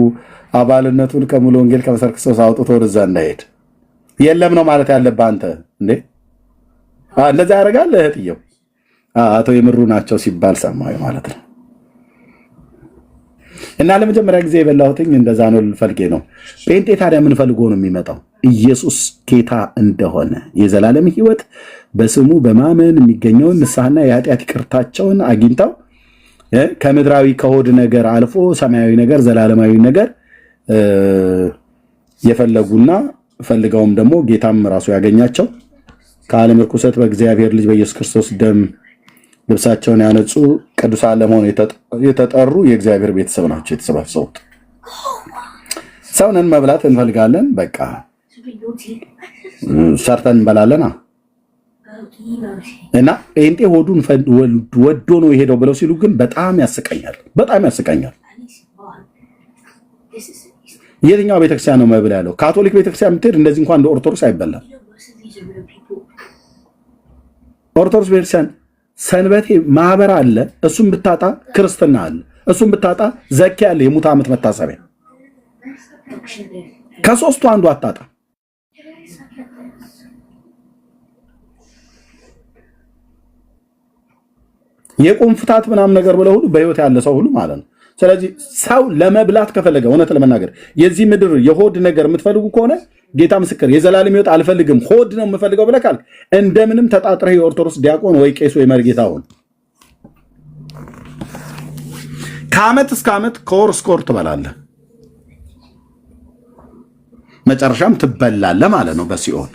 አባልነቱን ከሙሉ ወንጌል ከመሰረት ክርስቶስ አውጥቶ ወደዛ እንዳይሄድ የለም ነው ማለት ያለብህ አንተ እንዴ። እንደዛ ያደርጋል እህትየው አቶ የምሩ ናቸው ሲባል ሰማሁ ማለት ነው። እና ለመጀመሪያ ጊዜ የበላሁትኝ እንደዛ ነው ልፈልጌ ነው። ጴንጤ ታዲያ ምን ፈልጎ ነው የሚመጣው? ኢየሱስ ጌታ እንደሆነ የዘላለም ህይወት በስሙ በማመን የሚገኘውን ንስሐና የኃጢአት ይቅርታቸውን አግኝተው ከምድራዊ ከሆድ ነገር አልፎ ሰማያዊ ነገር ዘላለማዊ ነገር የፈለጉና ፈልገውም ደግሞ ጌታም ራሱ ያገኛቸው ከዓለም ርኩሰት በእግዚአብሔር ልጅ በኢየሱስ ክርስቶስ ደም ልብሳቸውን ያነጹ ቅዱሳን ለመሆን የተጠሩ የእግዚአብሔር ቤተሰብ ናቸው የተሰባሰቡት። ሰውነን መብላት እንፈልጋለን። በቃ ሰርተን እንበላለና እና ጴንጤ ሆዱን ወዶ ነው የሄደው ብለው ሲሉ ግን በጣም ያስቀኛል። በጣም ያስቀኛል። የትኛው ቤተክርስቲያን ነው መብል ያለው? ካቶሊክ ቤተክርስቲያን የምትሄድ እንደዚህ እንኳን እንደ ኦርቶዶክስ አይበላም። ኦርቶዶክስ ቤተክርስቲያን ሰንበቴ ማህበር አለ። እሱም ብታጣ ክርስትና አለ። እሱም ብታጣ ዘኪ አለ፣ የሙት ዓመት መታሰቢያ። ከሶስቱ አንዱ አታጣ። የቁም ፍታት ምናምን ነገር ብለው ሁሉ በህይወት ያለ ሰው ሁሉ ማለት ነው። ስለዚህ ሰው ለመብላት ከፈለገ እውነት ለመናገር የዚህ ምድር የሆድ ነገር የምትፈልጉ ከሆነ ጌታ ምስክር የዘላለም ህይወት አልፈልግም ሆድ ነው የምፈልገው ብለህ ካልክ እንደምንም ተጣጥረህ የኦርቶዶክስ ዲያቆን ወይ ቄስ ወይ መርጌታ ሁን። ከዓመት እስከ ዓመት ከወር እስከ ወር ትበላለህ፣ መጨረሻም ትበላለህ ማለት ነው በሲኦል።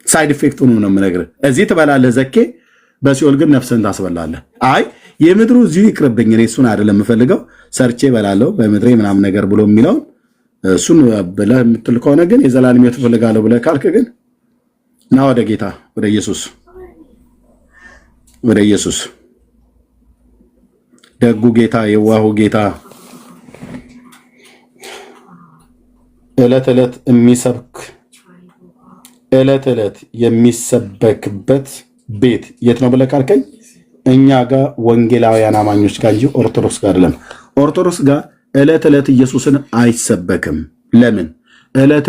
ሳይድ ኢፌክቱን ነው የምነግርህ። እዚህ ትበላለህ ዘኬ፣ በሲኦል ግን ነፍስህን ታስበላለህ። አይ የምድሩ እዚሁ ይቅርብኝ እኔ እሱን አይደለም የምፈልገው ሰርቼ እበላለሁ በምድሬ ምናምን ነገር ብሎ የሚለውን እሱን ብለህ የምትል ከሆነ ግን የዘላለም ሕይወት እፈልጋለሁ ብለህ ካልክ ግን ና ወደ ጌታ ወደ ኢየሱስ ደጉ ጌታ የዋሁ ጌታ ዕለት ዕለት የሚሰበክበት ቤት የት ነው ብለህ ካልከኝ እኛ ጋር ወንጌላውያን አማኞች ጋር እንጂ ኦርቶዶክስ ጋር አይደለም። ኦርቶዶክስ ጋር ዕለት ኢየሱስን አይሰበክም። ለምን? ዕለት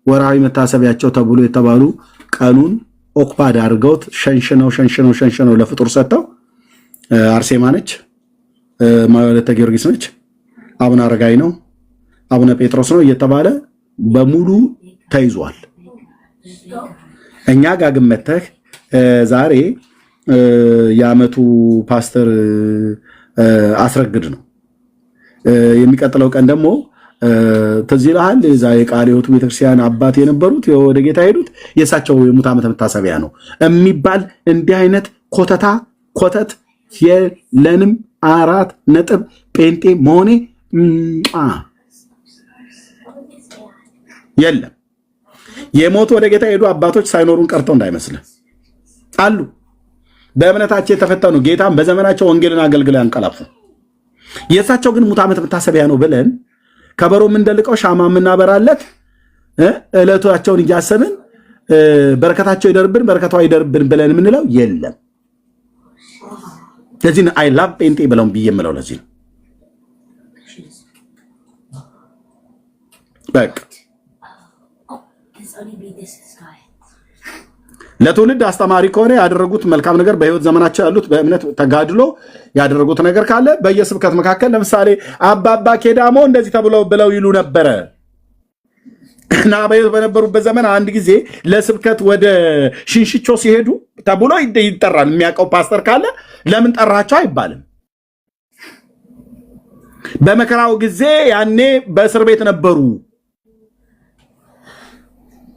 ወራዊ መታሰቢያቸው ተብሎ የተባሉ ቀኑን ኦክፓድ አድርገውት ሸንሽነው ለፍጡር ሰጥተው አርሴማ ነች፣ ማለተ ጊዮርጊስ ነች፣ አቡነ አረጋይ ነው፣ አቡነ ጴጥሮስ ነው እየተባለ በሙሉ ተይዟል። እኛ ጋር ግን መተህ ዛሬ የዓመቱ ፓስተር አስረግድ ነው፣ የሚቀጥለው ቀን ደግሞ ትዝ ይልሃል እዛ የቃለ ሕይወት ቤተክርስቲያን አባት የነበሩት ወደ ጌታ ሄዱት የእሳቸው የሙት ዓመት መታሰቢያ ነው የሚባል እንዲህ አይነት ኮተት የለንም። 4 ነጥብ ጴንጤ መሆኔ የለም። የሞቱ ወደ ጌታ ሄዱ አባቶች ሳይኖሩን ቀርተው እንዳይመስልህ አሉ። በእምነታቸው የተፈተኑ ጌታን በዘመናቸው ወንጌልን አገልግለው ያንቀላፉ። የእሳቸው ግን ሙት ዓመት መታሰቢያ ነው ብለን ከበሮ የምንደልቀው ሻማ የምናበራለት ዕለታቸውን እያሰብን በረከታቸው ይደርብን በረከቷ ይደርብን ብለን የምንለው የለም። ለዚህ ነው አይ ላቭ ጴንጤ ብለው ብዬ የምለው ለዚህ ነው። በቃ ለትውልድ አስተማሪ ከሆነ ያደረጉት መልካም ነገር በህይወት ዘመናቸው ያሉት በእምነት ተጋድሎ ያደረጉት ነገር ካለ በየስብከት መካከል ለምሳሌ አባባ ኬዳሞ እንደዚህ ተብለው ብለው ይሉ ነበረ እና በህይወት በነበሩበት ዘመን አንድ ጊዜ ለስብከት ወደ ሽንሽቾ ሲሄዱ ተብሎ ይጠራል። የሚያውቀው ፓስተር ካለ ለምን ጠራቸው አይባልም። በመከራው ጊዜ ያኔ በእስር ቤት ነበሩ።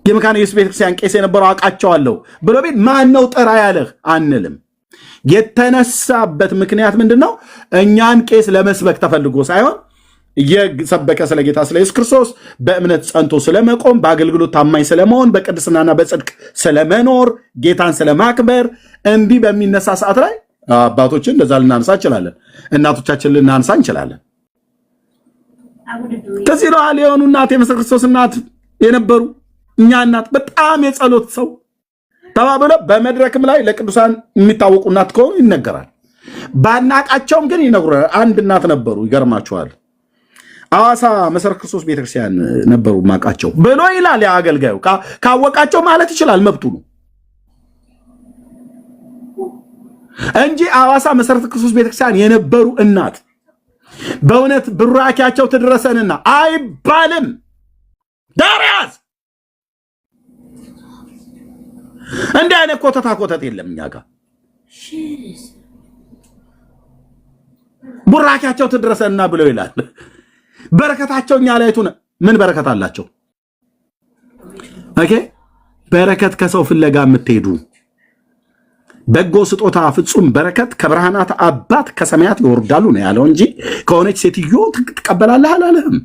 የመካነ ኢየሱስ ቤተክርስቲያን ቄስ የነበረው አውቃቸዋለሁ ብሎ ቤት ማን ነው ጥራ ያለህ አንልም። የተነሳበት ምክንያት ምንድነው? እኛን ቄስ ለመስበክ ተፈልጎ ሳይሆን እየሰበከ ስለ ጌታ ስለ ኢየሱስ ክርስቶስ በእምነት ጸንቶ ስለመቆም በአገልግሎት ታማኝ ስለመሆን በቅድስናና በጽድቅ ስለመኖር ጌታን ስለማክበር እንዲህ በሚነሳ ሰዓት ላይ አባቶችን እንደዛ ልናነሳ እንችላለን፣ እናቶቻችን ልናነሳ እንችላለን። ከዚህ ነው የሆኑ እናት የኢየሱስ ክርስቶስ እናት የነበሩ እኛ እናት በጣም የጸሎት ሰው ተባብሎ በመድረክም ላይ ለቅዱሳን የሚታወቁ እናት ከሆኑ ይነገራል። ባናቃቸውም ግን ይነግሩናል። አንድ እናት ነበሩ፣ ይገርማቸዋል። አዋሳ መሰረት ክርስቶስ ቤተክርስቲያን ነበሩ ማቃቸው ብሎ ይላል። ያ አገልጋዩ ካወቃቸው ማለት ይችላል፣ መብቱ ነው እንጂ አዋሳ መሰረት ክርስቶስ ቤተክርስቲያን የነበሩ እናት በእውነት ብራኪያቸው ትድረሰንና አይባልም። ዳርያዝ እንዲህ አይነት ኮተት የለም እኛ ጋር። ቡራኪያቸው ትድረሰንና ብለው ይላል። በረከታቸው እኛ ላይ ቱነ ምን በረከት አላቸው? ኦኬ በረከት ከሰው ፍለጋ የምትሄዱ በጎ ስጦታ ፍጹም በረከት ከብርሃናት አባት ከሰማያት ይወርዳሉ ነው ያለው እንጂ ከሆነች ሴትዮ ትቀበላለህ አላለህም።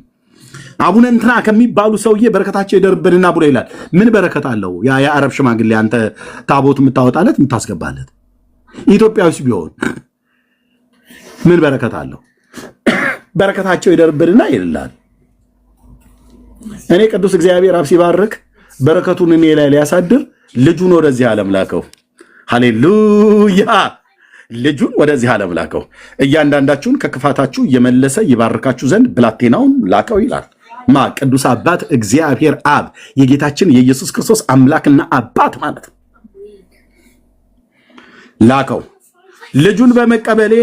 አቡነ እንትና ከሚባሉ ሰውዬ በረከታቸው ይደርብንና ብሎ ይላል። ምን በረከት አለው? ያ የአረብ ሽማግሌ አንተ ታቦት የምታወጣለት የምታስገባለት ኢትዮጵያዊስ ቢሆን ምን በረከት አለው? በረከታቸው ይደርብንና ይላል። እኔ ቅዱስ እግዚአብሔር አብ ሲባርክ በረከቱን እኔ ላይ ሊያሳድር ልጁን ወደዚህ ዓለም ላከው። ሃሌሉያ! ልጁን ወደዚህ ዓለም ላከው እያንዳንዳችሁን ከክፋታችሁ እየመለሰ ይባርካችሁ ዘንድ ብላቴናውን ላከው ይላል። ማ ቅዱስ አባት እግዚአብሔር አብ የጌታችን የኢየሱስ ክርስቶስ አምላክና አባት ማለት ነው። ላከው። ልጁን በመቀበሌ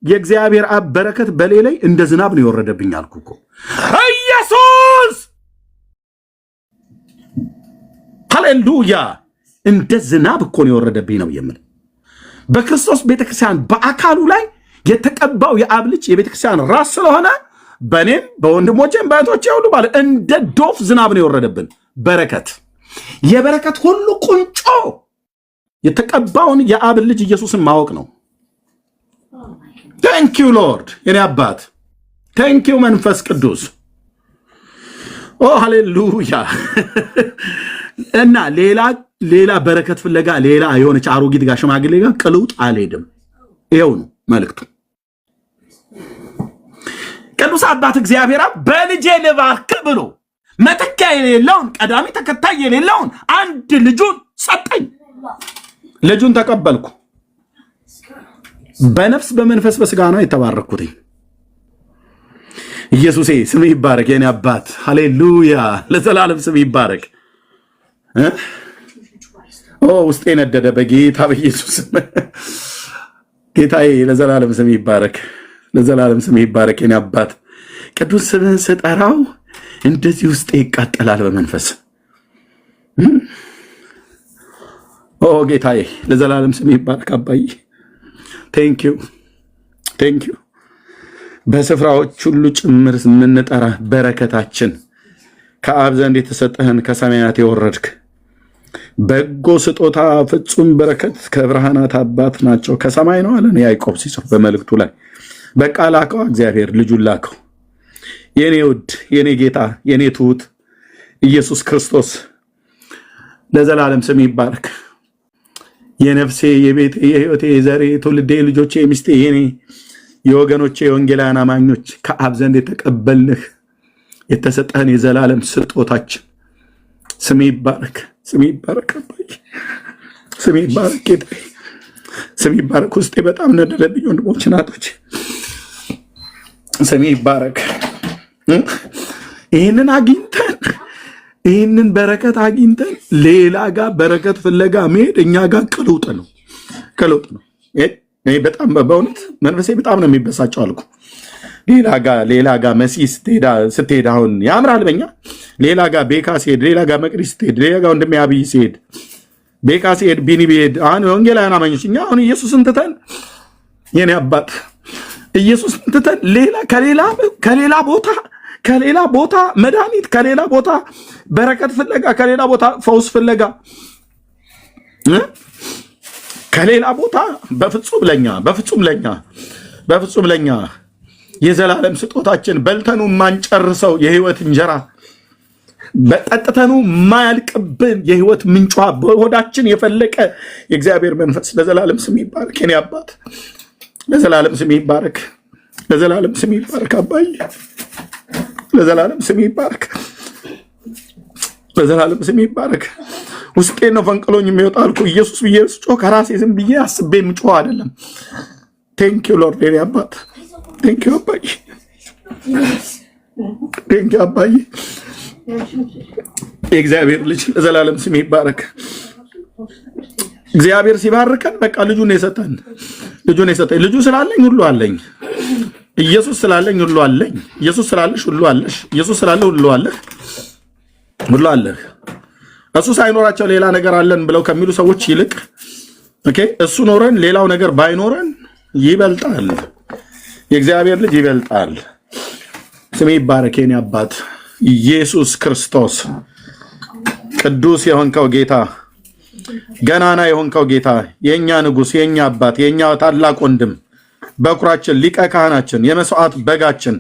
የእግዚአብሔር አብ በረከት በሌ ላይ እንደ ዝናብ ነው የወረደብኝ አልኩ እኮ። ኢየሱስ ሃሌሉያ! እንደ ዝናብ እኮ ነው የወረደብኝ ነው የምል። በክርስቶስ ቤተክርስቲያን በአካሉ ላይ የተቀባው የአብ ልጅ የቤተክርስቲያን ራስ ስለሆነ በእኔም በወንድሞቼም በእህቶቼ ሁሉ ማለት እንደ ዶፍ ዝናብ ነው የወረደብን በረከት። የበረከት ሁሉ ቁንጮ የተቀባውን የአብ ልጅ ኢየሱስን ማወቅ ነው። ቴንክ ዩ ሎርድ የኔ አባት፣ ቴንክ ዩ መንፈስ ቅዱስ። ኦ ሃሌሉያ። እና ሌላ በረከት ፍለጋ ሌላ የሆነች አሮጊት ጋር ሽማግሌ ጋር ቅልውጥ አልሄድም። ይኸው ነው መልእክቱ። ቅዱስ አባት እግዚአብሔር በልጄ ልባርክ ብሎ መተኪያ የሌለውን ቀዳሚ ተከታይ የሌለውን አንድ ልጁን ሰጠኝ። ልጁን ተቀበልኩ። በነፍስ በመንፈስ በስጋ ነው የተባረኩት። ኢየሱሴ ስም ይባረክ። የኔ አባት ሃሌሉያ፣ ለዘላለም ስም ይባረክ። ውስጤ ነደደ በጌታ በኢየሱስ ጌታዬ ለዘላለም ስም ይባረክ። ለዘላለም ስም ይባረክ። የኔ አባት ቅዱስ ስምህን ስጠራው እንደዚህ ውስጤ ይቃጠላል በመንፈስ። ጌታዬ ለዘላለም ስም ይባረክ። አባዬ ቴንኪዩ። በስፍራዎች ሁሉ ጭምር የምንጠራ በረከታችን ከአብ ዘንድ የተሰጠህን ከሰማያት የወረድክ በጎ ስጦታ ፍጹም በረከት ከብርሃናት አባት ናቸው ከሰማይ ነው አለን ያዕቆብ ሲጽፍ በመልእክቱ ላይ። በቃ ላከው እግዚአብሔር ልጁን ላከው። የኔ ውድ የኔ ጌታ የኔ ትሁት ኢየሱስ ክርስቶስ ለዘላለም ስም ይባረክ። የነፍሴ የቤቴ የህይወቴ የዘሬ ትውልዴ ልጆቼ ሚስቴ የኔ የወገኖቼ የወንጌላውያን አማኞች ከአብ ዘንድ የተቀበልንህ የተሰጠህን የዘላለም ስጦታችን ስም ይባረክ። ስም ይባረክ አባዬ፣ ስም ይባረክ ጌታዬ፣ ስም ይባረክ። ውስጤ በጣም ነደለብኝ ወንድሞች ናቶች፣ ስም ይባረክ። ይህንን አግኝተን ይህንን በረከት አግኝተን ሌላ ጋር በረከት ፍለጋ መሄድ እኛ ጋር ቅሉጥ ነው። በጣም በእውነት መንፈሴ በጣም ነው የሚበሳጨው አልኩ። ሌላ ጋ መሲ ስትሄድ አሁን ያምራል በኛ። ሌላ ጋ ቤካ ሲሄድ፣ ሌላ ጋ መቅዲ ስትሄድ፣ ሌላ ጋ ወንድሜ አብይ ሲሄድ፣ ቤካ ሲሄድ፣ ቢኒ ቢሄድ፣ አሁን ወንጌላውያን አማኞች እኛ አሁን ኢየሱስን ትተን የኔ አባት ኢየሱስን ትተን ከሌላ ቦታ መድኃኒት፣ ከሌላ ቦታ በረከት ፍለጋ፣ ከሌላ ቦታ ፈውስ ፍለጋ፣ ከሌላ ቦታ በፍጹም ለኛ የዘላለም ስጦታችን በልተኑ ማንጨርሰው የህይወት እንጀራ በጠጥተኑ ማያልቅብን የህይወት ምንጯ በሆዳችን የፈለቀ የእግዚአብሔር መንፈስ ለዘላለም ስም ይባረክ። የኔ አባት ለዘላለም ስም ይባረክ። ለዘላለም ስም ይባረክ አባዬ፣ ለዘላለም ስም ይባረክ። ለዘላለም ስም ይባረክ። ውስጤ ነው ፈንቅሎኝ የሚወጣ አልኩ። ኢየሱስ ብዬ ስጮህ ከራሴ ዝም ብዬ አስቤ የምጮህ አይደለም። ቴንኪዩ ሎርድ የኔ አባት፣ ቴንኪዩ አባዬ፣ ቴንኪዩ አባዬ። የእግዚአብሔር ልጅ ለዘላለም ስም ይባረክ። እግዚአብሔር ሲባርከን በቃ ልጁን የሰጠን ልጁ ስላለኝ ሁሉ አለኝ። ኢየሱስ ስላለኝ ሁሉ አለኝ። ኢየሱስ ስላለሽ ሁሉ አለሽ። ኢየሱስ ስላለ ሁሉ አለህ። እሱ ሳይኖራቸው ሌላ ነገር አለን ብለው ከሚሉ ሰዎች ይልቅ እሱ ኖረን ሌላው ነገር ባይኖረን ይበልጣል። የእግዚአብሔር ልጅ ይበልጣል። ስሜ ይባረክ የኔ አባት ኢየሱስ ክርስቶስ። ቅዱስ የሆንከው ጌታ፣ ገናና የሆንከው ጌታ፣ የኛ ንጉሥ፣ የኛ አባት፣ የኛ ታላቅ ወንድም፣ በኩራችን፣ ሊቀ ካህናችን፣ የመስዋዕት በጋችን፣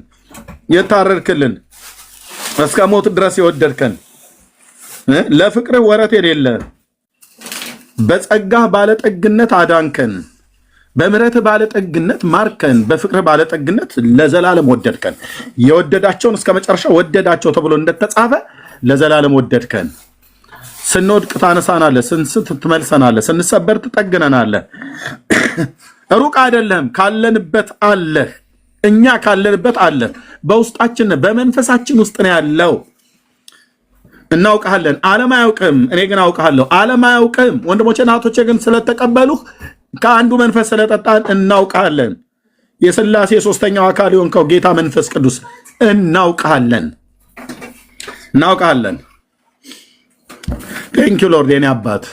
የታረድክልን እስከ ሞት ድረስ የወደድከን፣ ለፍቅር ወረት የሌለ በጸጋ ባለጠግነት አዳንከን፣ በምሕረት ባለጠግነት ማርከን፣ በፍቅር ባለጠግነት ለዘላለም ወደድከን። የወደዳቸውን እስከ መጨረሻ ወደዳቸው ተብሎ እንደተጻፈ ለዘላለም ወደድከን። ስንወድቅ ታነሳናለህ፣ ስንስት ትመልሰናለህ፣ ስንሰበር ትጠግነናለህ። ሩቅ አይደለም፣ ካለንበት አለህ። እኛ ካለንበት አለህ። በውስጣችን በመንፈሳችን ውስጥ ነው ያለው። እናውቅሃለን። ዓለም አያውቅም፣ እኔ ግን አውቅሃለሁ። ዓለም አያውቅም፣ ወንድሞቼ እናቶቼ ግን ስለተቀበሉህ ከአንዱ መንፈስ ስለጠጣን እናውቅሃለን። የሥላሴ ሦስተኛው አካል የሆንከው ጌታ መንፈስ ቅዱስ እናውቅሃለን። ቴንኪው ሎርድ የኔ አባት።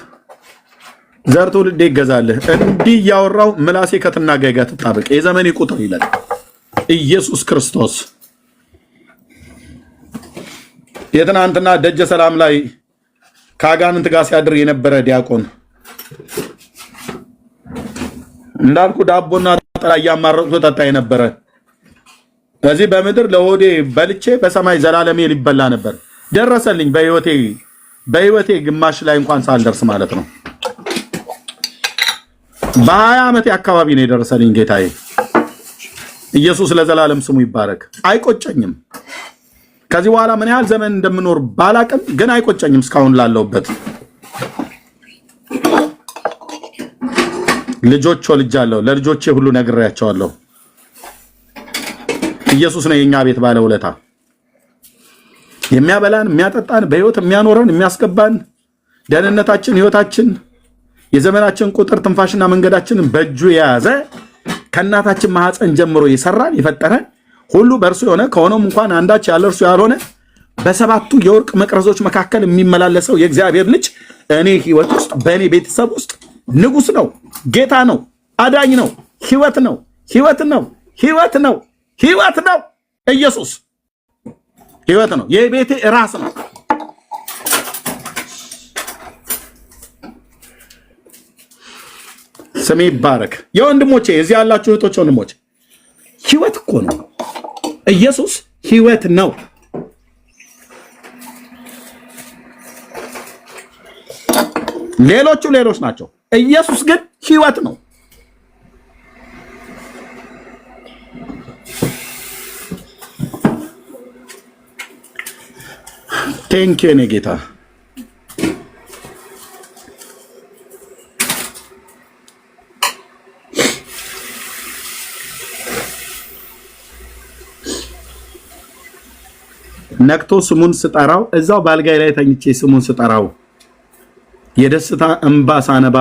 ዘር ትውልዴ ይገዛልህ። እንዲህ እያወራው ምላሴ ከትናጋይ ጋር ትጣበቅ። የዘመኔ ቁጥር ይላል ኢየሱስ ክርስቶስ። የትናንትና ደጀ ሰላም ላይ ከአጋንንት ጋር ሲያድር የነበረ ዲያቆን እንዳልኩ ዳቦና ጠላ እያማረጡ ተጠጣ የነበረ በዚህ በምድር ለሆዴ በልቼ በሰማይ ዘላለሜ ሊበላ ነበር። ደረሰልኝ በህይወቴ ግማሽ ላይ እንኳን ሳልደርስ ማለት ነው። በ20 ዓመቴ አካባቢ ነው የደረሰልኝ ጌታዬ። ኢየሱስ ለዘላለም ስሙ ይባረክ። አይቆጨኝም። ከዚህ በኋላ ምን ያህል ዘመን እንደምኖር ባላቅም ግን አይቆጨኝም። እስካሁን ላለውበት ልጆች ወልጃለሁ። ለልጆቼ ሁሉ ነግሬያቸዋለሁ። ኢየሱስ ነው የኛ ቤት ባለውለታ። የሚያበላን፣ የሚያጠጣን፣ በህይወት የሚያኖረን፣ የሚያስገባን፣ ደህንነታችን፣ ህይወታችን፣ የዘመናችን ቁጥር፣ ትንፋሽና መንገዳችንን በእጁ የያዘ ከእናታችን ማህፀን ጀምሮ የሰራን የፈጠረን ሁሉ በእርሱ የሆነ ከሆነም እንኳን አንዳች ያለ እርሱ ያልሆነ በሰባቱ የወርቅ መቅረዞች መካከል የሚመላለሰው የእግዚአብሔር ልጅ እኔ ህይወት ውስጥ በእኔ ቤተሰብ ውስጥ ንጉስ ነው፣ ጌታ ነው፣ አዳኝ ነው፣ ህይወት ነው፣ ህይወት ነው፣ ህይወት ነው፣ ህይወት ነው። ኢየሱስ ህይወት ነው። የቤቴ ራስ ነው። ስሜ ይባረክ። የወንድሞቼ እዚህ ያላችሁ እህቶች ወንድሞች፣ ህይወት እኮ ነው። ኢየሱስ ህይወት ነው። ሌሎች ናቸው። ኢየሱስ ግን ህይወት ነው። ቴንኪው የኔ ጌታ። ነቅቶ ስሙን ስጠራው እዛው ባልጋይ ላይ ተኝቼ ስሙን ስጠራው የደስታ እንባ ሳነባ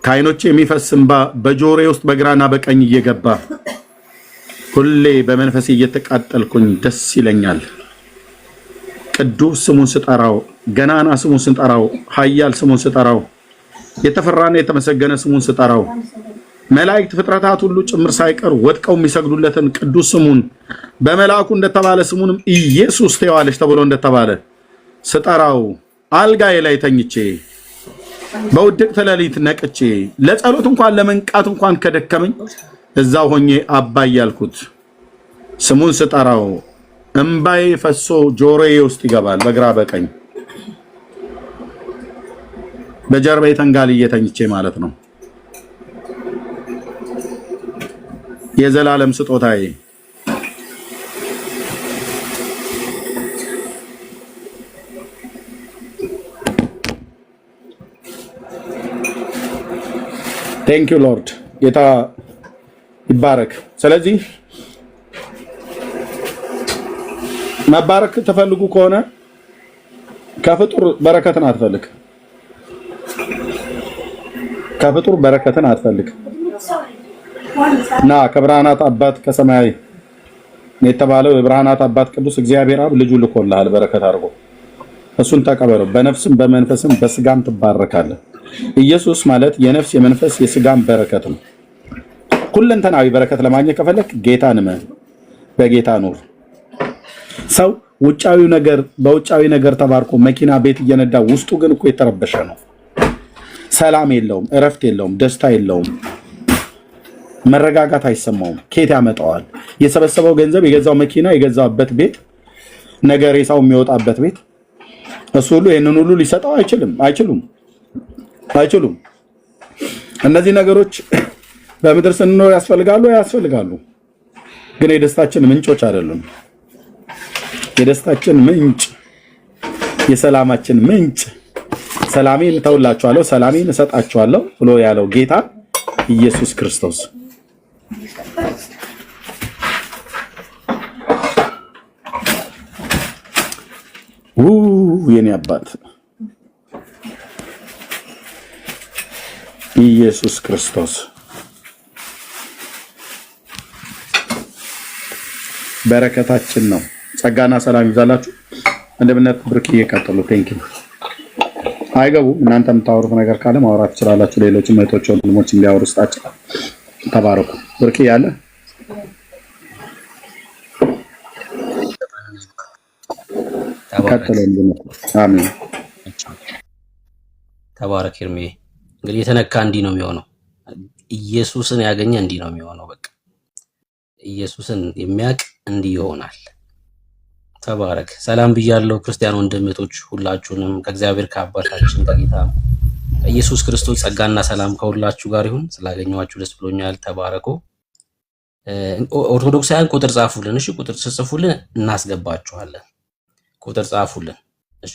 ከዓይኖቼ የሚፈስ እንባ በጆሮዬ ውስጥ በግራና በቀኝ እየገባ ሁሌ በመንፈሴ እየተቃጠልኩኝ ደስ ይለኛል። ቅዱስ ስሙን ስጠራው፣ ገናና ስሙን ስጠራው፣ ኃያል ስሙን ስጠራው፣ የተፈራና የተመሰገነ ስሙን ስጠራው መላእክት ፍጥረታት ሁሉ ጭምር ሳይቀር ወድቀው የሚሰግዱለትን ቅዱስ ስሙን በመልአኩ እንደተባለ ስሙንም ኢየሱስ ትየዋለች ተብሎ እንደተባለ ስጠራው አልጋዬ ላይ ተኝቼ በውድቅት ሌሊት ነቅቼ ለጸሎት እንኳን ለመንቃት እንኳን ከደከመኝ እዛው ሆኜ አባ እያልኩት ስሙን ስጠራው እምባዬ ፈሶ ጆሮዬ ውስጥ ይገባል። በግራ በቀኝ በጀርባዬ ተንጋልዬ ተኝቼ ማለት ነው። የዘላለም ስጦታዬ ቴንክ ዩ ሎርድ። ጌታ ይባረክ። ስለዚህ መባረክ ትፈልጉ ከሆነ ከፍጡር በረከትን አትፈልግ። ከፍጡር በረከትን አትፈልግ እና ከብርሃናት አባት ከሰማይ የተባለው የብርሃናት አባት ቅዱስ እግዚአብሔር አብ ልጁ ልኮልሃል በረከት አድርጎ እሱን ተቀበለው። በነፍስም በመንፈስም በስጋም ትባረካለህ። ኢየሱስ ማለት የነፍስ የመንፈስ የስጋም በረከት ነው። ሁለንተናዊ በረከት ለማግኘት ከፈለክ ጌታን እመን፣ በጌታ ኑር። ሰው በውጫዊ ነገር ተባርኮ መኪና ቤት እየነዳ ውስጡ ግን እኮ የተረበሸ ነው። ሰላም የለውም፣ እረፍት የለውም፣ ደስታ የለውም፣ መረጋጋት አይሰማውም። ኬት ያመጣዋል? የሰበሰበው ገንዘብ፣ የገዛው መኪና፣ የገዛበት ቤት፣ ነገ ሬሳው የሚወጣበት ቤት፣ እሱ ሁሉ ይህንን ሁሉ ሊሰጠው አይችሉም። እነዚህ ነገሮች በምድር ስንኖር ያስፈልጋሉ፣ ግን የደስታችን ምንጮች አይደሉም። የደስታችን ምንጭ፣ የሰላማችን ምንጭ ሰላሜን እተውላችኋለሁ፣ ሰላሜን እሰጣችኋለሁ ብሎ ያለው ጌታ ኢየሱስ ክርስቶስ የኔ አባት ኢየሱስ ክርስቶስ በረከታችን ነው። ጸጋና ሰላም ይብዛላችሁ። እንደምነት ብርክ እየቀጠሉ ቴንኪው። አይገቡም። እናንተ የምታወሩት ነገር ካለ ማውራት ትችላላችሁ። ሌሎችም እህቶች ወንድሞች እንዲያወሩ ስጣቸው። ተባረኩ። ብርክ ያለ አሜን። ተባረክ ይርሜ። እንግዲህ የተነካ እንዲህ ነው የሚሆነው። ኢየሱስን ያገኘ እንዲህ ነው የሚሆነው። በቃ ኢየሱስን የሚያውቅ እንዲህ ይሆናል። ተባረክ። ሰላም ብያለሁ ክርስቲያን ወንድምቶች ሁላችሁንም ከእግዚአብሔር ከአባታችን ከጌታ ኢየሱስ ክርስቶስ ጸጋና ሰላም ከሁላችሁ ጋር ይሁን። ስላገኘኋችሁ ደስ ብሎኛል። ተባረኩ። ኦርቶዶክሳውያን ቁጥር ጻፉልን። እሺ ቁጥር ጽፉልን እናስገባችኋለን። ቁጥር ጻፉልን። እሺ